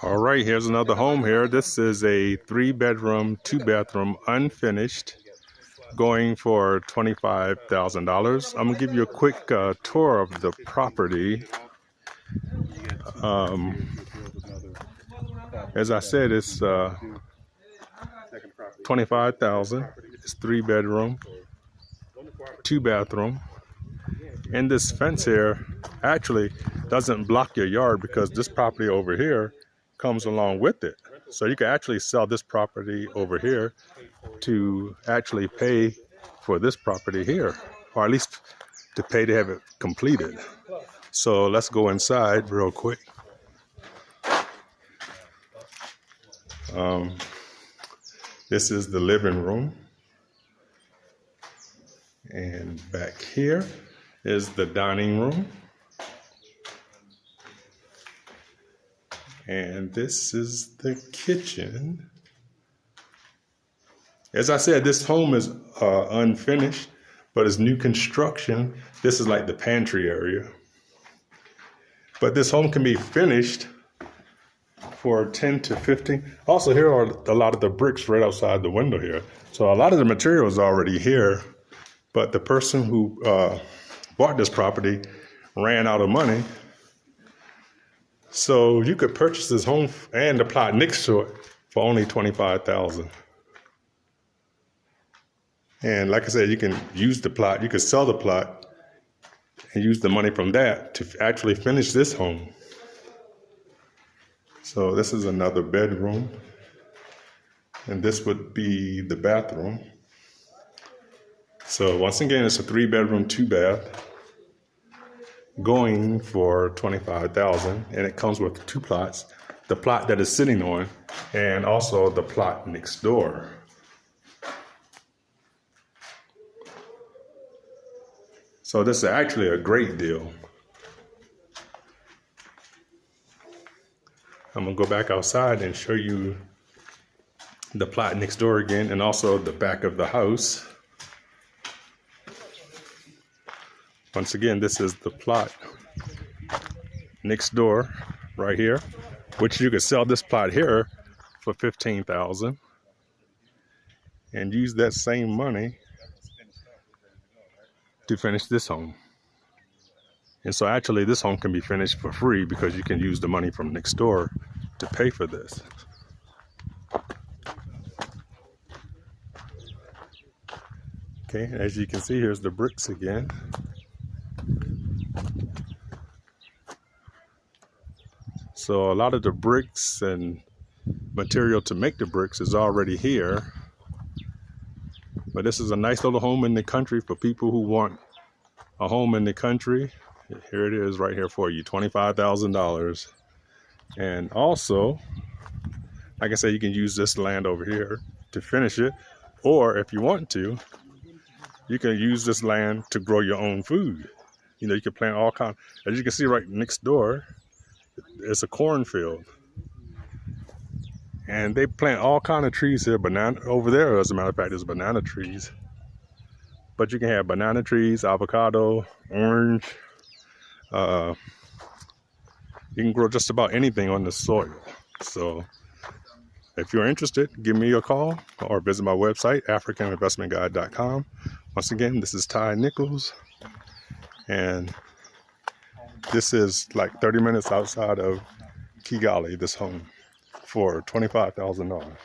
All right, here's another home here. This is a 3-bedroom, 2-bathroom, unfinished, going for $25,000. I'm gonna give you a quick tour of the property. As I said, it's 25,000. It's 3-bedroom, 2-bathroom. And this fence here actually doesn't block your yard because this property over here comes along with it. So you can actually sell this property over here to actually pay for this property here, or at least to pay to have it completed. So let's go inside real quick. This is the living room. And back here is the dining room. And this is the kitchen. As I said, this home is unfinished, but it's new construction. This is like the pantry area. But this home can be finished for 10 to 15. Also, here are a lot of the bricks right outside the window here. So a lot of the material is already here, but the person who bought this property ran out of money. So you could purchase this home and the plot next to it for only $25,000. And like I said, you can use the plot, you could sell the plot and use the money from that to actually finish this home. So this is another bedroom, and this would be the bathroom. So once again, it's a 3-bedroom, 2-bath, going for $25,000, and it comes with 2 plots, the plot that is sitting on, and also the plot next door. So this is actually a great deal. I'm gonna go back outside and show you the plot next door again, and also the back of the house. Once again, this is the plot next door right here, which you could sell this plot here for $15,000 and use that same money to finish this home. And so actually this home can be finished for free because you can use the money from next door to pay for this. Okay, as you can see, here's the bricks again. So a lot of the bricks and material to make the bricks is already here. But this is a nice little home in the country for people who want a home in the country. Here it is right here for you, $25,000. And also, like I said, you can use this land over here to finish it. Or if you want to, you can use this land to grow your own food. You know, you can plant all kinds. As you can see right next door, it's a cornfield. And they plant all kinds of trees here. Banana over there, as a matter of fact, there's banana trees. But you can have banana trees, avocado, orange. You can grow just about anything on the soil. So if you're interested, give me a call or visit my website, africaninvestmentguide.com. Once again, this is Ty Nichols, and this is like 30 minutes outside of Kigali, this home, for $25,000.